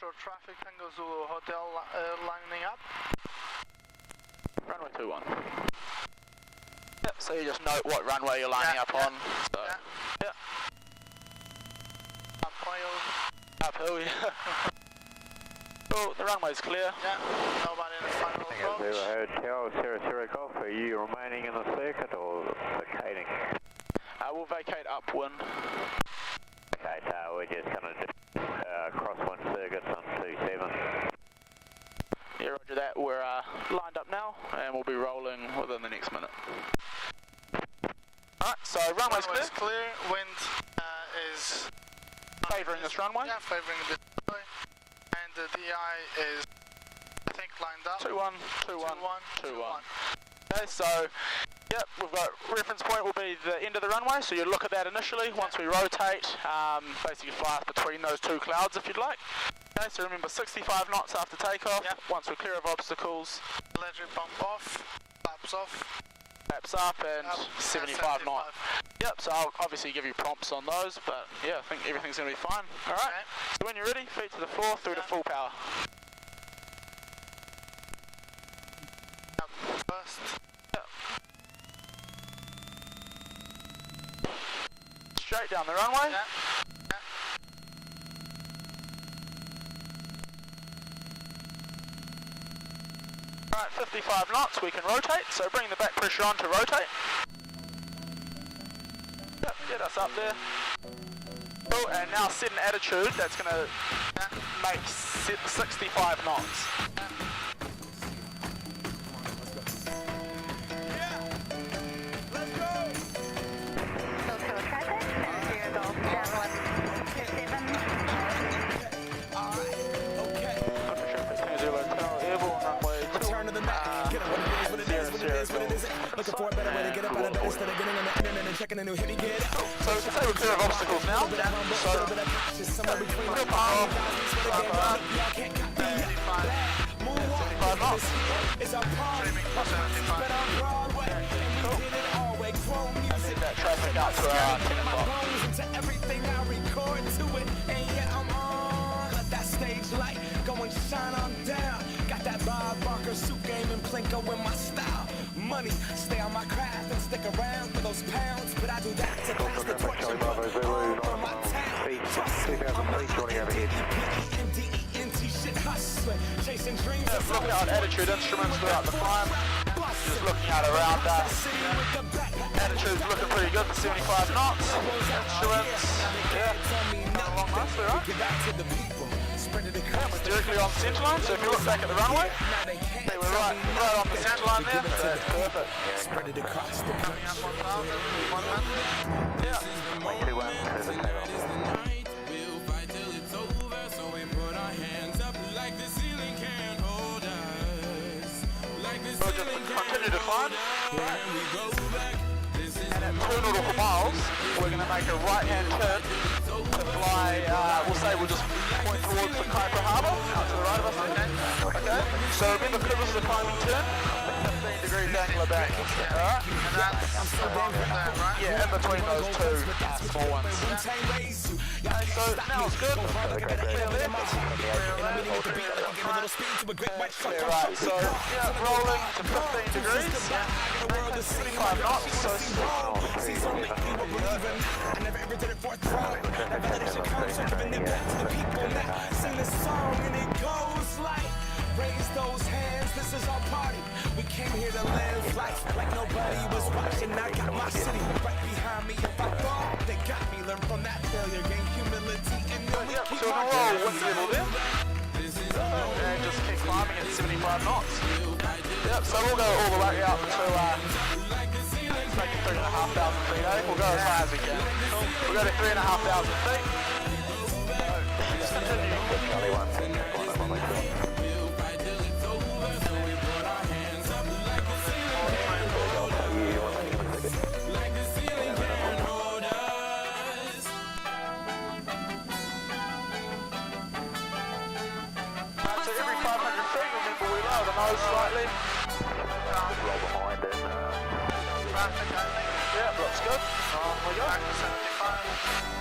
short traffic, Tango Zulu Hotel lining up. Runway 21. Yep, so you just note what runway you're lining up on. So, yeah. Uphill, yeah. Cool, the runway's clear. Yeah, nobody in the final approach. Hotel 00 Golf, are you remaining in the circuit or vacating? We'll vacate upwind. Okay, so we're just going to cross one circuit on 27. Yeah, roger that. We're lined up now and we'll be rolling within the next minute. Alright, so runway's clear. Wind is favouring this runway. Yeah, favouring this runway. And the DI is, I think, lined up. 21, 21, 21. Okay, so, yep, we've got reference point will be the end of the runway, so you look at that initially. Once we rotate, basically fly between those two clouds if you'd like. Okay, so remember 65 knots after takeoff. Yep. Once we're clear of obstacles. Electric pump off, flaps off. Flaps up and 75 knots. Yep, so I'll obviously give you prompts on those, but yeah, I think everything's going to be fine. Alright, okay. So when you're ready, feet to the floor through to full power. First. Yep. Straight down the runway. Yeah. Alright, 55 knots, we can rotate, so bring the back pressure on to rotate. Yep, get us up there. Cool, and now set an attitude that's going to make 65 knots. Looking for a better way to get up out of bed instead of getting on the internet and checking a new hit me get out. So we can say we're clear of obstacles now. So somewhere between the power, 75 knots. It's a party, but on Broadway, and we did it all way. Grown music, that traffic out to our 10 o'clock. Into everything I record to it, and yeah, I'm on. Let that stage light go and shine on down. Got that Bob Barker suit game and Plinko in my style. Money, stay on my craft and stick around for those pounds, but I do that to pass the torch and put on my town. Trust me, I'm a D-E-N-T shit hustling, chasing dreams. Looking at attitude instruments throughout the climb, just looking at around us. Attitude's looking pretty good for 75 knots. Instruments, yeah, along nicely, right? We're directly on the centre line, so if you look back at the runway, they were right on the centre line there. That's perfect. Spread it across the Coming up 1,000, 1 minute. Yeah. So just continue to climb. And at 2 nautical miles, we're going to make a right-hand turn to fly, we'll say we'll just point towards the Kaipara Harbour, out to the right of us, okay? So remember, because this is a climbing turn, 15 degrees angle back, alright? And that's above there, right? Yeah, in between those two small ones. Okay, so now it's good. Clear left. Clear right, so yeah, rolling to 15 degrees, 25 knots, so slow. I never ever did it for a throne. That validation comes from giving it back to the people that sing this song, and it goes like, raise those hands, this is our party. We came here to live life like nobody was watching. I got my city right behind me. If I fall, they got me. Learn from that failure, gain humility, and then we keep so we'll roll wind level there. And just keep climbing at 75 knots. Yep, so we'll go all the way out to make it 3,500 feet, eh? We'll go as high as we can. We'll go to 3,500 feet. Just continue. So every 500 feet, remember we lower the nose slightly. Roll behind and Traffic only. Yeah, looks good. On we go. Back to 75.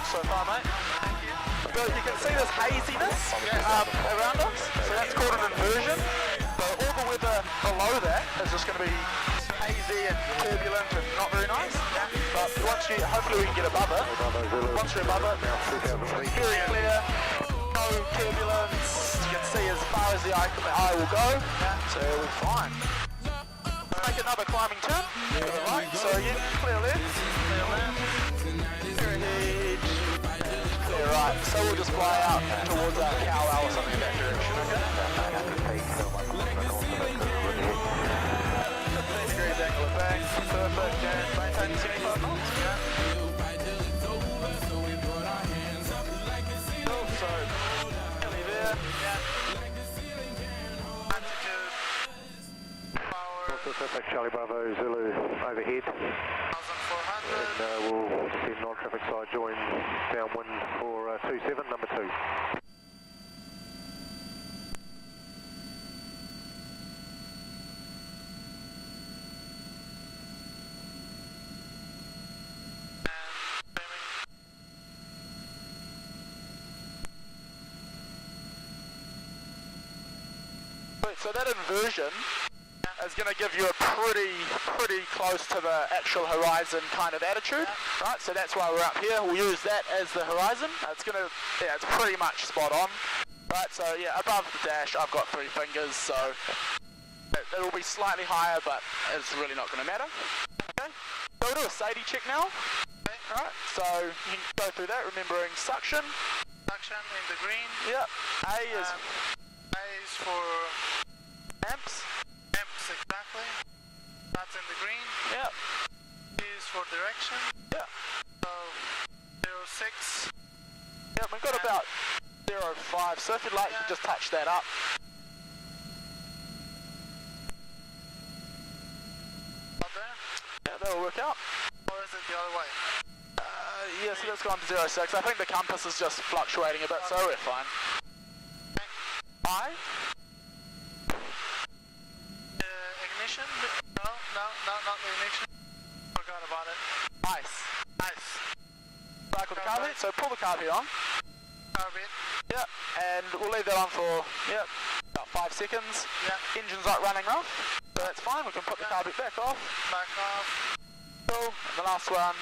good so far, mate. So you can see this haziness around us, so that's called an inversion. So all the weather below that is just going to be hazy and turbulent and not very nice. But once you, hopefully we can get above it. Once you're above it, it's very clear, no turbulence. You can see as far as the eye will go, so we'll be fine. Make another climbing turn to the right, so you clear left, clear ahead, clear right. So we'll just fly out towards Cowell or something in that direction, okay? 15 degrees angle of bank, perfect, and maintain 75 knots, Cool, so nearly there, altitude. Perfect, Charlie Bravo, Zulu overhead. 1,400. And we'll send non-traffic side join downwind for 27, number 2. Wait, so that inversion is going to give you a pretty close to the actual horizon kind of attitude, right? So that's why we're up here. We'll use that as the horizon. It's going to, it's pretty much spot on, right? So yeah, above the dash, I've got 3 fingers, so it'll be slightly higher, but it's really not going to matter. Okay, so we'll do a SADI check now. Okay. Right, so you can go through that, remembering suction. Suction in the green. Yep. A is for amps. Exactly. That's in the green. Yep. T is for direction. Yep. So 06. Yep, we've got about 05. So if you'd like, you can just touch that up. Up there? Yeah, that'll work out. Or is it the other way? Yeah, so that's gone to 06. I think the compass is just fluctuating a bit, so we're fine. Okay. I? Ignition? No, not the ignition. Forgot about it. Ice. Nice. Cycle the carb heat, so pull the carb heat on. Carbide. Yep, and we'll leave that on for, about 5 seconds. Yeah. Engine's not running rough, so that's fine. We can put the carb heat back off. Back off. Cool, and the last one.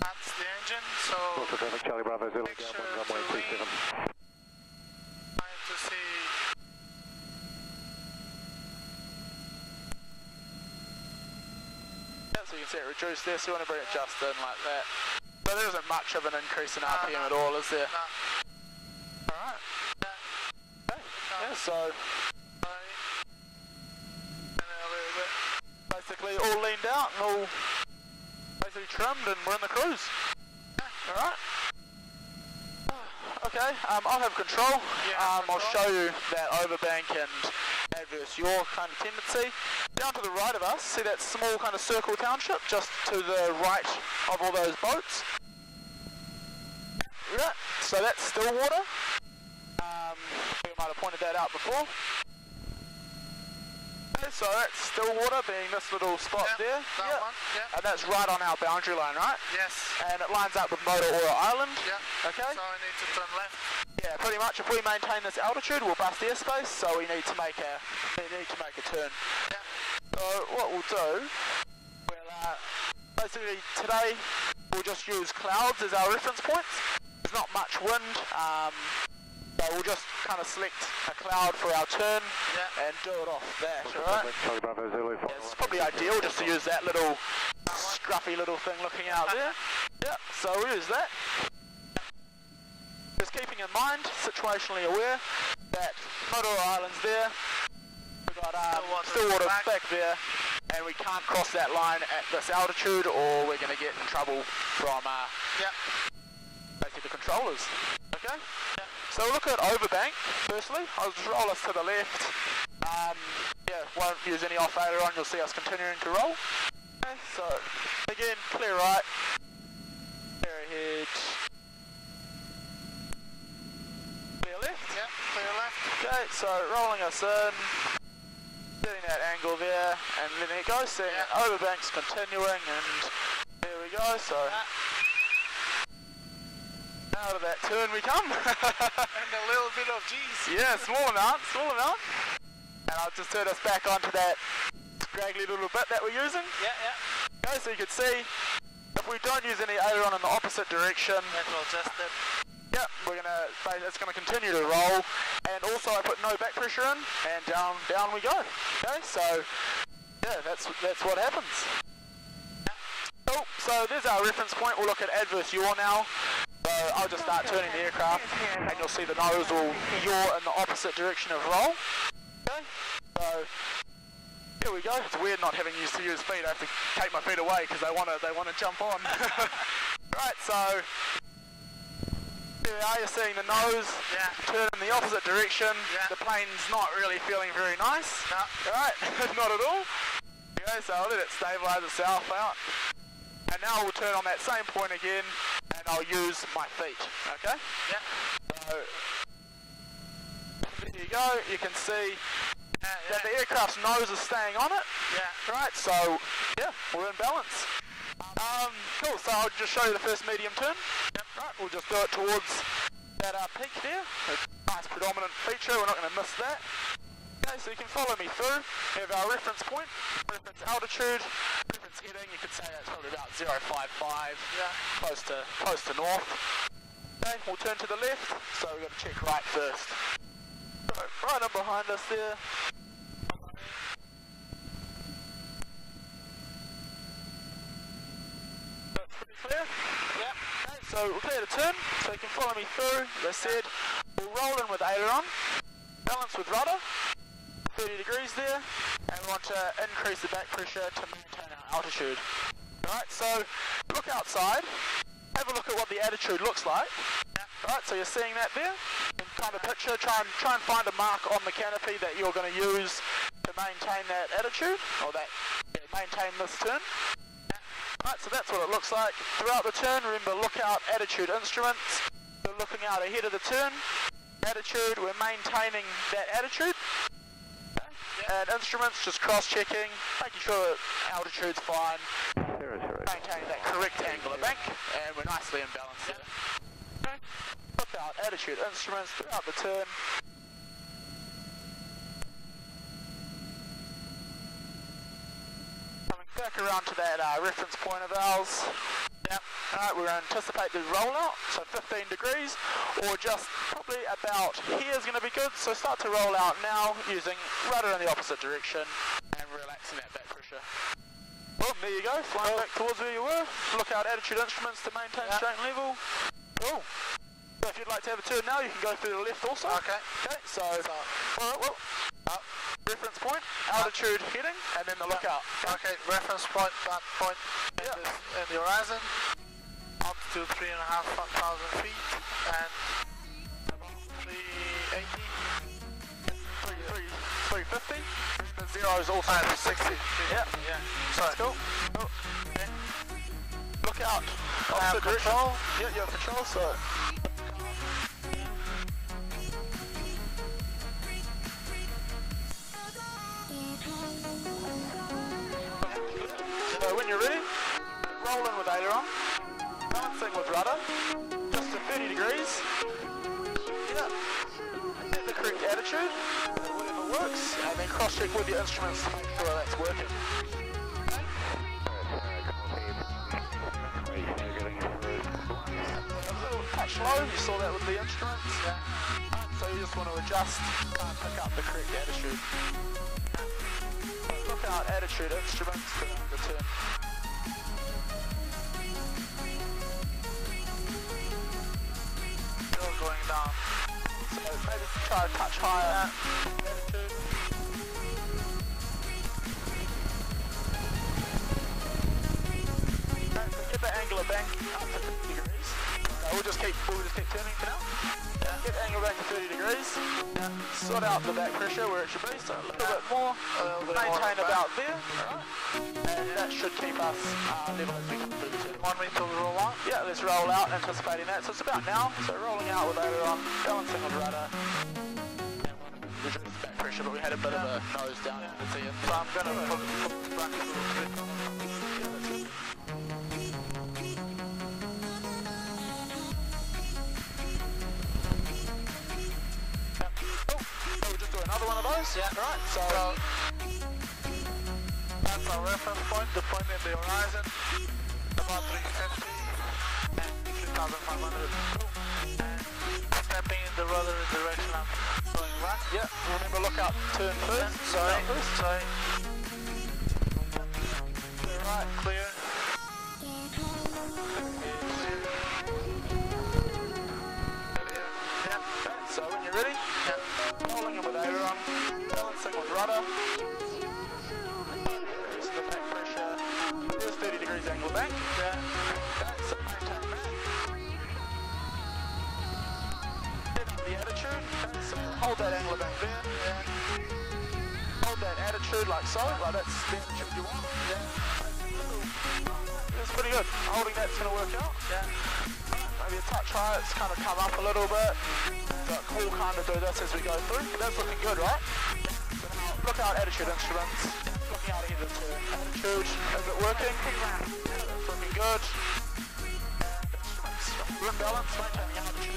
That's the engine, so Traffic, Charlie Bravo, Zulu, make sure downwind, to runway wing. 27. Trying to see. So you can see it reduced there, so you want to bring it just in like that. So there isn't much of an increase in RPM at all, is there? No. Alright. Yeah. Okay. Yeah, so And a little bit. basically all leaned out and all basically trimmed, and we're in the cruise. Alright. Okay, I'll have control. I'll show you that overbank and adverse yaw kind of tendency. Down to the right of us, see that small kind of circle township just to the right of all those boats? Yeah, so that's Stillwater. We might have pointed that out before. So that's Stillwater being this little spot there. That one, And that's right on our boundary line, right? Yes. And it lines up with Motoora Island. Yeah. Okay. So I need to turn left. Yeah, pretty much. If we maintain this altitude, we'll bust airspace. So we need to make a turn. Yeah. So what we'll do, basically today we'll just use clouds as our reference points. There's not much wind. So we'll just kind of select a cloud for our turn and do it off that, alright? Charlie Bravo, Zulu, Yeah, it's probably ideal just to use that little scruffy little thing looking out there. Yeah, so we'll use that. Just keeping in mind, situationally aware, that Motoora Island's there. We've got Stillwater back there, and we can't cross that line at this altitude or we're going to get in trouble from basically the controllers. Okay? Yeah. So we'll look at overbank firstly. I'll just roll us to the left. Won't use any off failure on, you'll see us continuing to roll. Okay, so again, clear right, clear ahead, clear left. Yeah, clear left. Okay, so rolling us in, getting that angle there and letting it go, seeing overbank's continuing, and there we go, so Out of that turn we come. And a little bit of G's. Yeah, small amount. And I'll just turn us back onto that scraggly little bit that we're using. Yeah. Okay, so you can see, if we don't use any aileron in the opposite direction, That will just it. yeah, it's gonna continue to roll. And also I put no back pressure in, and down we go. Okay, so yeah, that's what happens. Cool, so there's our reference point. We'll look at adverse yaw now. So I'll just start turning the aircraft, and you'll see the nose will yaw in the opposite direction of roll. Okay, so here we go. It's weird not having used to use feet. I have to take my feet away because they wanna jump on. Right, so here we are. You're seeing the nose turn in the opposite direction. The plane's not really feeling very nice. No. Right, not at all. Okay, so I'll let it stabilise itself out. And now we'll turn on that same point again, and I'll use my feet, okay? Yeah. So, there you go, you can see that the aircraft's nose is staying on it. Yeah. Right, so, yeah, we're in balance. Cool, so I'll just show you the first medium turn. Yep. Right, we'll just do it towards that peak there. It's a nice predominant feature, we're not going to miss that. Okay, so you can follow me through. We have our reference point, reference altitude, reference heading. You could say that's probably about 055, close to north. Okay, we'll turn to the left, so we've got to check right first. So, right up behind us there. That's pretty clear? Yep. Okay, so we'll clear the turn, so you can follow me through. As I said, we'll roll in with aileron, balance with rudder. 30 degrees there, and we want to increase the back pressure to maintain our altitude. Alright, so look outside, have a look at what the attitude looks like. Alright, so you're seeing that there? In kind of picture, try and find a mark on the canopy that you're going to use to maintain that attitude, or maintain this turn. Alright, so that's what it looks like. Throughout the turn, remember, look out attitude instruments. We're looking out ahead of the turn. Attitude, we're maintaining that attitude. And instruments, just cross-checking, making sure that altitude's fine, maintaining that correct angular bank, and we're nicely in balance there. Okay. Look out attitude instruments throughout the turn. Coming back around to that reference point of ours. Yep. Alright, we're going to anticipate the rollout, so 15 degrees, or just probably about here is going to be good, so start to roll out now using rudder in the opposite direction and relaxing that back pressure. Well, there you go, flying back towards where you were. Look out attitude instruments to maintain straight and level. Cool. So if you'd like to have a turn now, you can go through the left also. Okay. Okay, so alright, reference point, altitude heading, and then the lookout. Okay, reference point, that point in the horizon, altitude 3,500 feet, and about 380. 350. The zero is also 60. Yeah. So that's cool. Okay. Look out. Opposite control. Yeah, you have control, so. So when you're ready, roll in with aileron, balancing with rudder, just to 30 degrees. Yeah. Set the correct attitude, whatever works, and then cross-check with your instruments to make sure that's working. A little touch low, you saw that with the instruments. So you just want to adjust and pick up the correct attitude. Look out attitude instruments throughout the turn. Still going down. So maybe try a touch higher attitude. Okay, so get the angular bank up to 50 degrees. We'll just keep turning for now. Get the angle back to 30 degrees. Sort out the back pressure where it should be, so a little bit more. Maintain about there. Alright. And that should keep us level as we come through the turn. Want me to roll out? Yeah, let's roll out, anticipating that. So it's about now. So rolling out with aileron, balancing with rudder. And we'll reduce the back pressure, but we had a bit of a nose down in the sea. So I'm going to put the back to the grid. nose? Yeah, right. So that's our reference point, the point in the horizon, about 350 and 3,500. Stepping in the rudder direction I'm going right. yeah, remember look out, turn first. Sorry, First. sorry. Right, clear. So when you're ready, rolling in with aileron, balancing with rudder, increasing the back pressure, there's 30 degrees angle bank, so maintain that. Then up the attitude, so hold that angle bank there, hold that attitude like so, like that's the attitude you want, It's pretty good, holding that's going to work out, Maybe a touch high, it's kind of come up a little bit. So we'll kind of do this as we go through. That's looking good, right? So now look out attitude instruments. Looking out either to attitude. Is it working? It's looking good. Rim balance, maintaining attitude.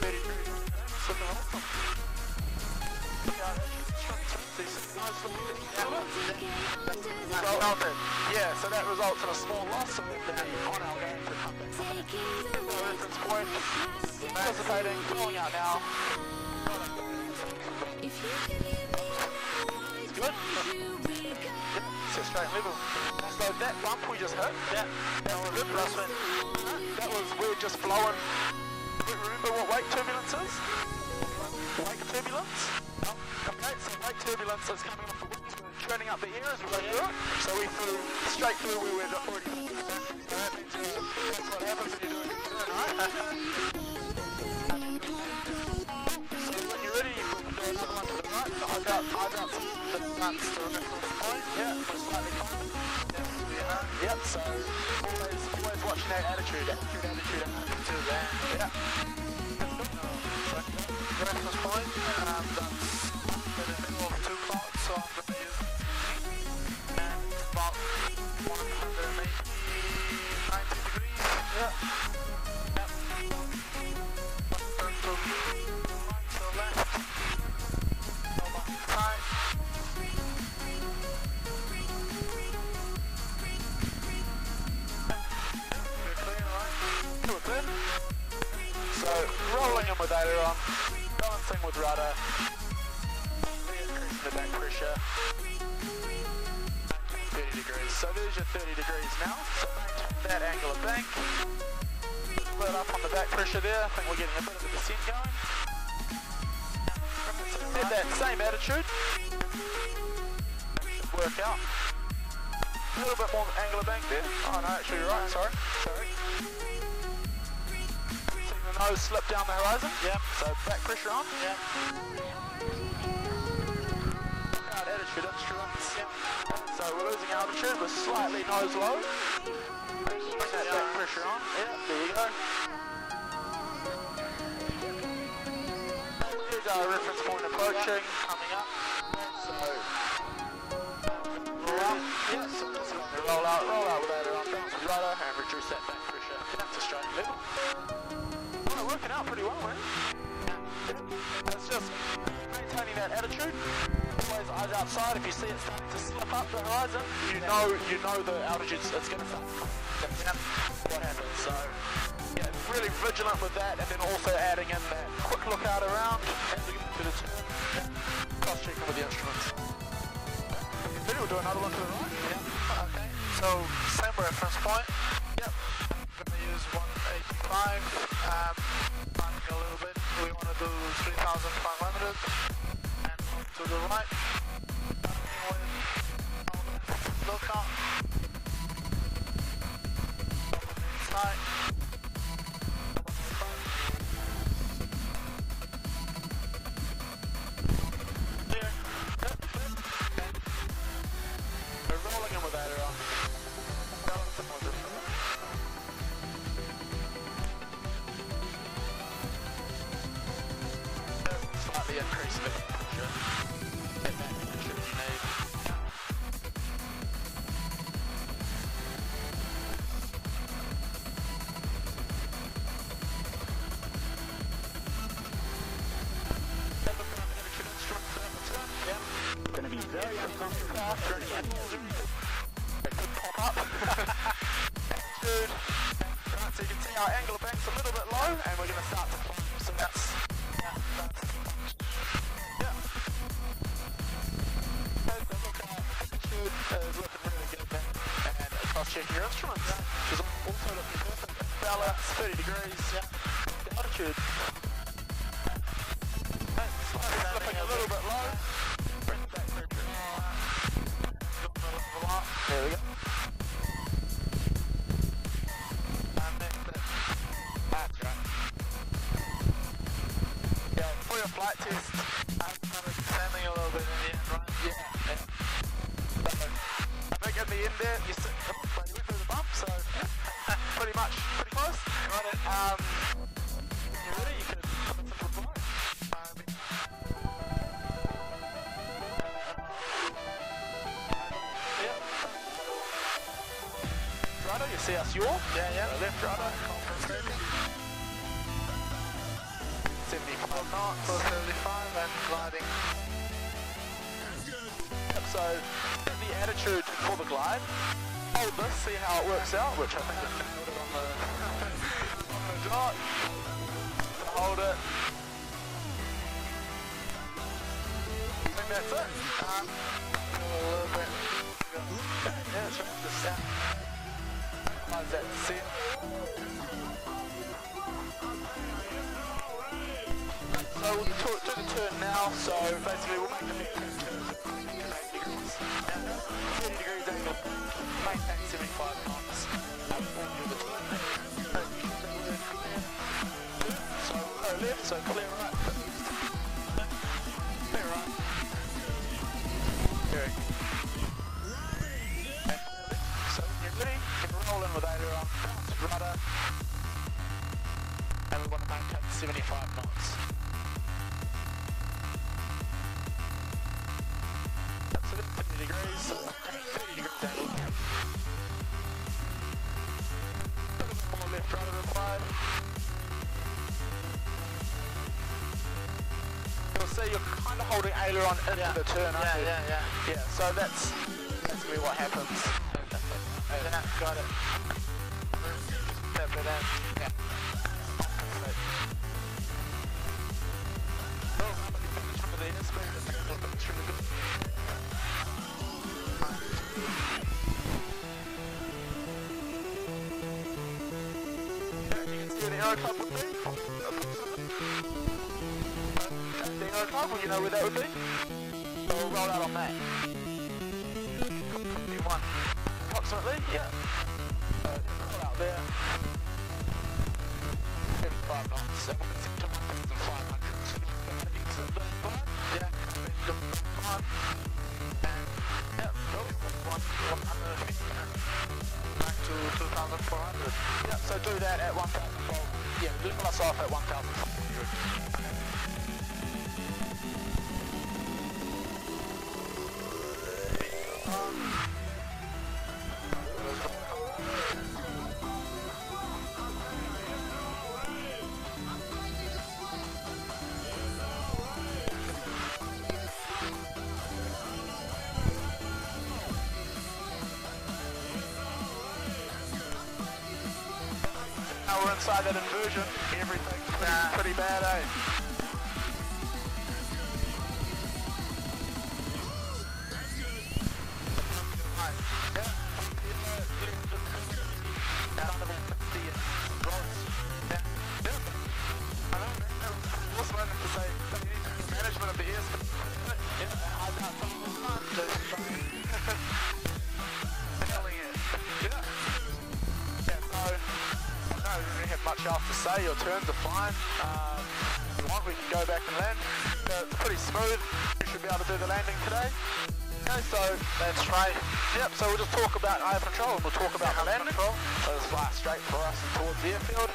It's looking awesome. Look out attitude instruments. Nice looking good. Yeah, so that results in a small loss. So we're on our game to come back from that. Reference point. Anticipating, pulling out now. It's good. Set straight and level. So that bump we just hit, that was good. That was, we're just blowing. Remember what weight turbulence is? Weight turbulence? Okay, so weight turbulence is coming off the wings. We're turning up the air as we go through it. So we flew straight through where we're already going. So that means that's what happens when you're doing it. So when you're ready, you can do a little one to the right. So I've got the nuts to the reference point. Yeah, we're slightly climbing. Yep, so always watching that attitude. To that. Yeah. Reference point, that's in the middle of 2 clouds, so I'm going to use and it's about 180, 90 degrees. Turn to right to left, go back to side. We're clear, right? We're clear. So rolling in with aileron, balancing with rudder, increasing the back pressure, 30 degrees. So there's your 30 degrees now. So maintain that angle of bank. Split up on the back pressure there. I think we're getting a bit of a descent going. Get that same attitude. Should work out. A little bit more angle of bank there. Oh no, actually you're right, sorry. Nose slip down the horizon. Yep. So back pressure on. Yep. Out attitude instruments. Yep. So we're losing altitude. We're slightly nose low. Bring that back pressure on. Yep. There you go. Here's our reference point approaching. Coming up. So roll out. Yep. So just roll out with that on. Bounce with rudder and reduce that back pressure to straight level. Working out pretty well, man. It's just maintaining that attitude. Always eyes outside. If you see it starting to slip up the horizon, you know the altitude it's going to start. That's what happens. So yeah, really vigilant with that, and then also adding in that quick look out around as we get to the turn. Cross checking with the instruments. Then we'll do another one to the right. Yeah. Okay. So same reference point. Yep. I'm going to use 185. Climbing a little bit. We want to do 3,500 and to the right. Look out. Side. Clear. We're rolling in with that aileron. Balancing with it. Slightly increase the pressure. Get that pressure that you need. after any animals or anything. It could pop up. Attitude. Right, so you can see our angle of bank's a little bit low, and we're going to start to climb. So that's... Yeah. Attitude is looking really good, man. And cross-checking your instruments, which is also looking perfect. Balance, 30 degrees. Yeah. The altitude. Slipping a little bit low. Bring it back pressure. There we go. That's right. Yeah, for your flight test, I'm kind of standing a little bit in the end, right? Yeah. So, I think in the end there, you sit, you went through the bump, so pretty close. Got it. When you're ready, you can put it into a flight. Rudder, you see us yaw? Yeah. Left rudder, 75 knots. 75 and gliding. Yep, so set the attitude for the glide. Hold this, see how it works out, which I think is nailed it on the dot. Hold it. I think that's it. A little bit. Yeah, that's right. Just that set. So we'll do the turn now, so basically we'll make the next turn 80 degrees. 30 degrees angle, maintain 75 knots, and we'll do the turn. So go left, so clear right. Clear right. Very good. So when you're ready, you can roll in with aileron, bounce rudder, and we want to maintain 75 knots. That's 30 degrees, 30 degrees angle. A little bit more left rudder required. You'll see you're kind of holding aileron into the turn, aren't you? Yeah, so that's basically what happens. Yeah, got it. Step it in. Yeah. Oh, management of the airspeed. That's really good. Yeah, you can see the aero club would be. The aero club, well, you know where that would be? So we'll roll out on that. 51. Approximately, yeah. Roll out there. 75 knots, 1,500. Yeah, fine. And, yeah, go. 100. Back to 2,400. Yeah, so do that at 1,000. Yeah, level us off at 1,500. Now we're inside that inversion, everything's pretty bad, eh? Management of the airspace. I don't really have much else to say. Your turns are fine. If you want, we can go back and land. It's pretty smooth. You should be able to do the landing today. Okay, so that's right. Yep, so we'll just talk about air control and we'll talk about the landing. So just fly straight for us and towards the airfield.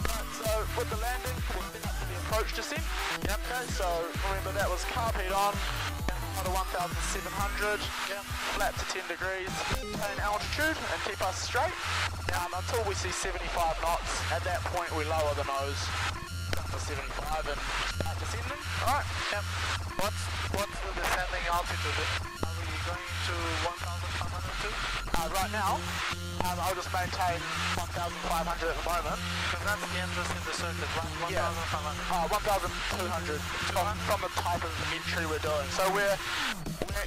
Right, so with the landing, we'll set up for the approach descent. Yep, okay, so remember that was carb heat on. To 1,700, flat to 10 degrees, maintain altitude and keep us straight until we see 75 knots. At that point we lower the nose up to 75 and start descending. Alright, What's the descending altitude? Are we going to 1,502. Right now, I'll just maintain 1,500 at the moment. Because that's the entrance in the circuit, right? 1,500. 1,200 from the type of entry we're doing. So we're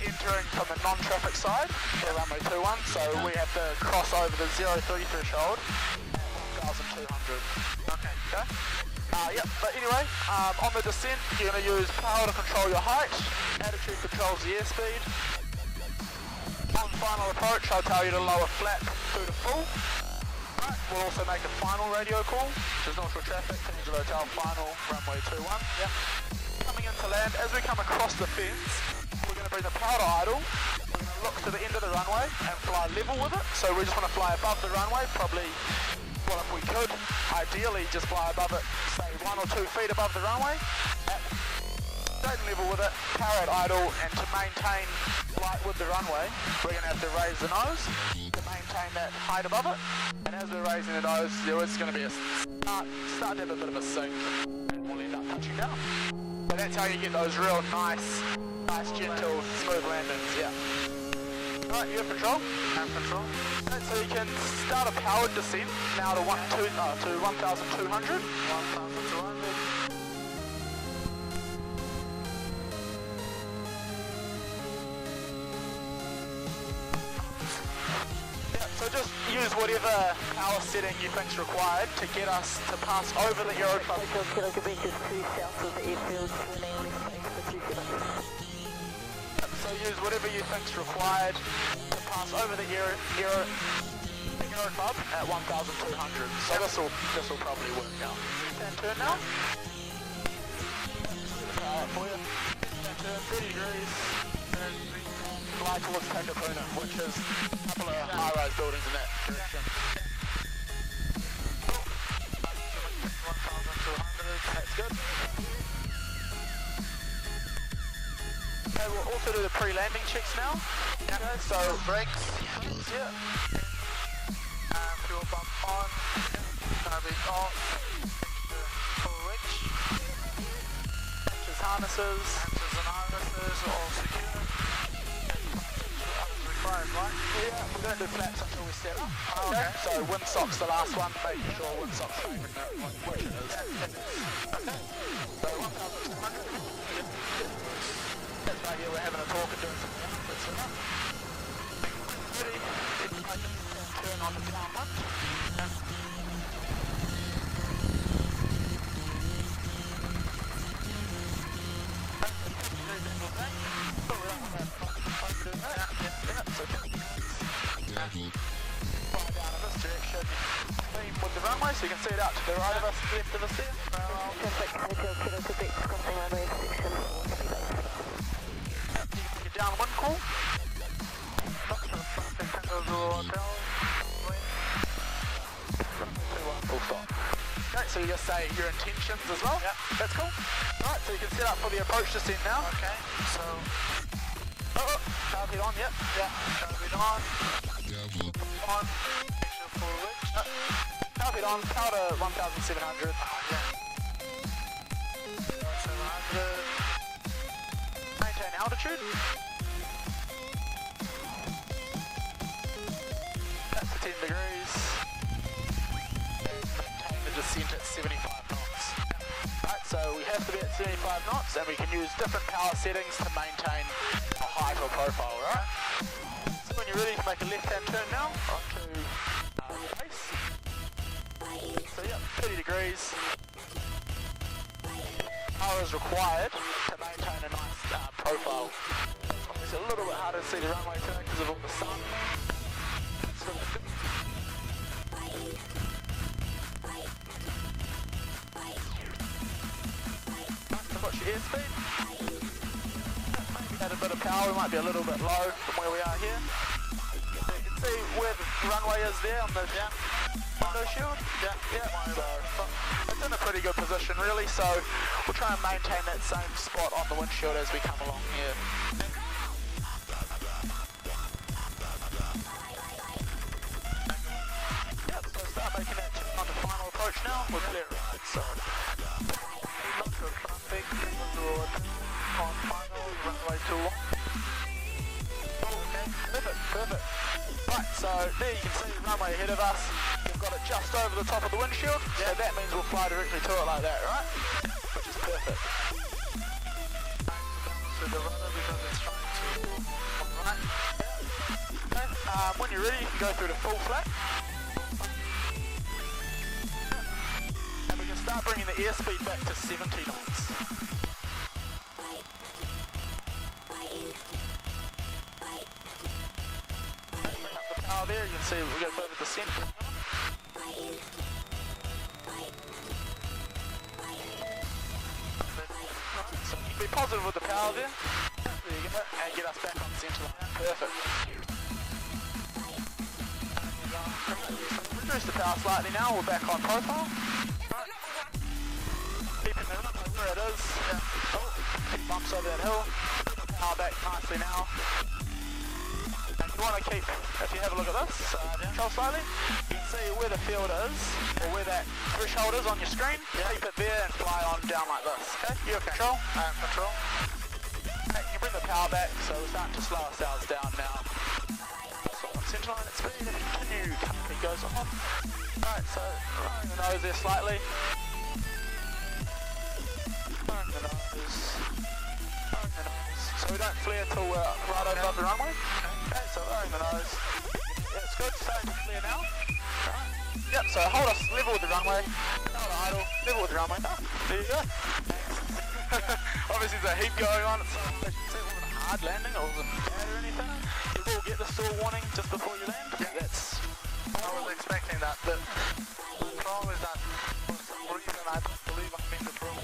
entering from the non-traffic side, the runway 21, so we have to cross over the 03 threshold at 1,200. Okay. Okay? Yep, but anyway, on the descent, you're going to use power to control your height, attitude controls the airspeed. On final approach, I'll tell you to lower flat through to full. Right, we'll also make a final radio call, which is neutral traffic, Peninsula Hotel final, runway 21. Yep. Coming into land, as we come across the fence, we're going to bring the power to idle. We're going to look to the end of the runway and fly level with it. So we just want to fly above the runway, probably, well, if we could, ideally just fly above it, say 1 or 2 feet above the runway. Straight and level with it, power at idle, and to maintain flight with the runway, we're going to have to raise the nose to maintain that height above it. And as we're raising the nose, there is going to be a start to have a bit of a sink, and we'll end up touching down. But that's how you get those real nice, gentle, smooth landings, yeah. Alright, you have control? Have control. Okay, so you can start a powered descent now to 1,200. 1,200. So just use whatever power setting you think's required to get us to pass over the aero club. So use whatever you think's required to pass over the aero club at 1,200. So this will probably work out. And turn now. Power for you. And turn 30 degrees. Fly towards Takeoff, which is a couple of high-rise buildings in that direction. 1,200, that's good. Okay, we'll also do the pre-landing checks now. Yep. Okay, so brakes. Yeah. Fuel pump on. Gonna be off. Full reach. Hatches, harnesses. Hatches and harnesses are all secure. Right? Yeah, we're going to do flaps until we set up. Okay. So windsock's the last one, making sure windsock's favourite which it is. Okay. So 1,200. That's right here, we're having a talk and doing some outputs for that. Ready? I can turn on the down one. Fly down in this direction, beam with the runway, so you can see it out to the right of us, left of us there. You can get down wind call. Full stop. Okay, so you just say your intentions as well. Yep. That's cool. Alright, so you can set up for the approach descent now. Okay, so... Power feed on, yep. Yeah. Power feed on. On. Make sure full reach. Power feed on, power to 1,700. Yeah. 1,700. Maintain altitude. That's to 10 degrees. Maintain the descent at 75 knots. Right, so we have to be at 75 knots and we can use different power settings to maintain a height or profile, right? So when you're ready to make a left-hand turn now, onto base. So yeah, 30 degrees. Power is required to maintain a nice profile. It's a little bit harder to see the runway today because of all the sun. So what's your airspeed? Maybe add a bit of power, we might be a little bit low from where we are here. So you can see where the runway is there on the window shield. Yeah. So it's in a pretty good position really, so we'll try and maintain that same spot on the windshield as we come along here. Yep, so start making that turn on the final approach now. We're clear right, so traffic on final runway 21. there you can see the runway ahead of us. We've got it just over the top of the windshield, so that means we'll fly directly to it like that, right? Which is perfect. To the rudder because it's trying to right. Okay. When you're ready, you can go through to full flap. And we can start bringing the airspeed back to 70 knots. Bring up the power there, you can see we got a bit of a descent. So be positive with the power there. There you go, and get us back on centre line. Perfect. Reduce the power slightly now, we're back on profile. Right. Keeping it up where it is. Yeah. Oh, few bumps over that hill. Power back nicely now. And you want to keep, if you have a look at this, control slightly, you can see where the field is, or where that threshold is on your screen. Keep it there and fly on down like this. Okay, you have control. I have control. Okay, you can bring the power back, so we're starting to slow ourselves down now. So on centre line at speed, and continue, company goes off. Alright, so lowering the nose there slightly. Lowering the nose. Lowering the nose. So we don't flare till we're right above the runway. Okay, so lowering the nose. Yeah, it's good, starting to flare now. Alright. Yep, so hold us level with the runway. Hold idle, level with the runway. Oh, there you go. Obviously there's a heap going on. It wasn't a hard landing, it wasn't bad or anything. You will get the stall warning just before you land. Yeah. That's... I was expecting that. The problem is that for reason I don't believe I'm in the room.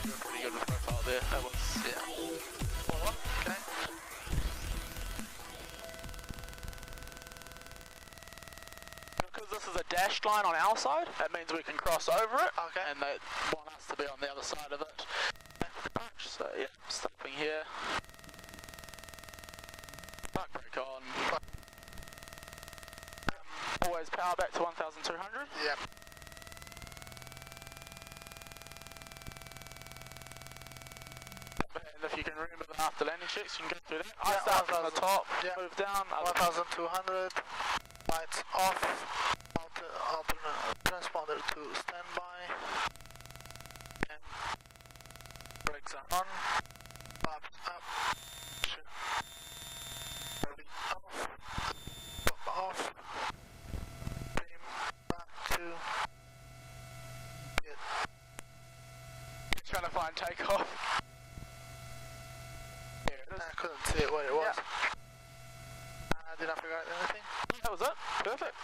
You were pretty good with profile there. That was, yeah. Well, okay. Because this is a dashed line on our side, that means we can cross over it. Okay. And they want us to be on the other side of it. So yeah, stopping here. Park brake on. Always power back to 1,200. Yep. And if you can remember the after landing checks, you can go through that. Yeah, I start from the top, yeah. move down. 1,200. Lights off. Alternate transponder to standby. And brakes are on. Flaps up. Brake off. Pump off. Beam back to. Get. Trying to find takeoff. There it is. I couldn't see it where it was. Yeah. Did I figure out anything? That was it. Perfect.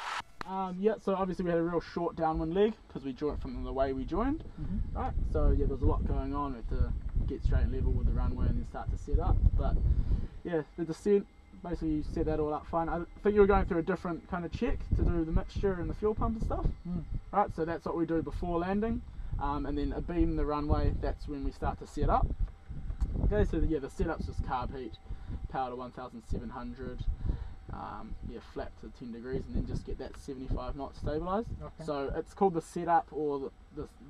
Yeah, so obviously we had a real short downwind leg because we joined from the way we joined. Right, so yeah, there's a lot going on. We had to get straight and level with the runway and then start to set up. But yeah, the descent, basically you set that all up fine. I think you were going through a different kind of check to do the mixture and the fuel pump and stuff. Right, so that's what we do before landing. And then abeam the runway, that's when we start to set up. Okay, so yeah, the setup's just carb heat, power to 1,700. Yeah, flat to 10 degrees, and then just get that 75 knots stabilized. Okay. So it's called the setup or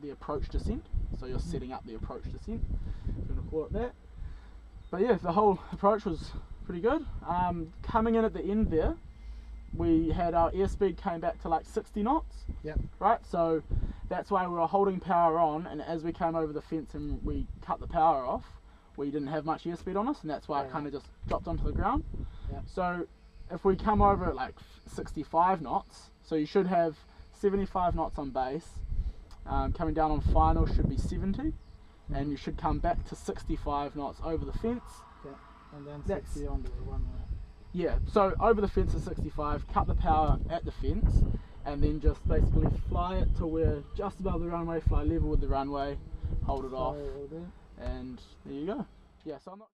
the approach descent. So you're setting up the approach descent, if you want to call it that. But yeah, the whole approach was pretty good. Coming in at the end there, we had our airspeed came back to like 60 knots. Yep. Right, so that's why we were holding power on, and as we came over the fence and we cut the power off, we didn't have much airspeed on us, and that's why it kind of just dropped onto the ground. Yep. So if we come over at like 65 knots, so you should have 75 knots on base, coming down on final should be 70, and you should come back to 65 knots over the fence. Yeah, and then 60 on the runway. Yeah, so over the fence at 65, cut the power at the fence, and then just basically fly it to where just above the runway, fly level with the runway, hold it off, and there you go. Yeah, so I'm not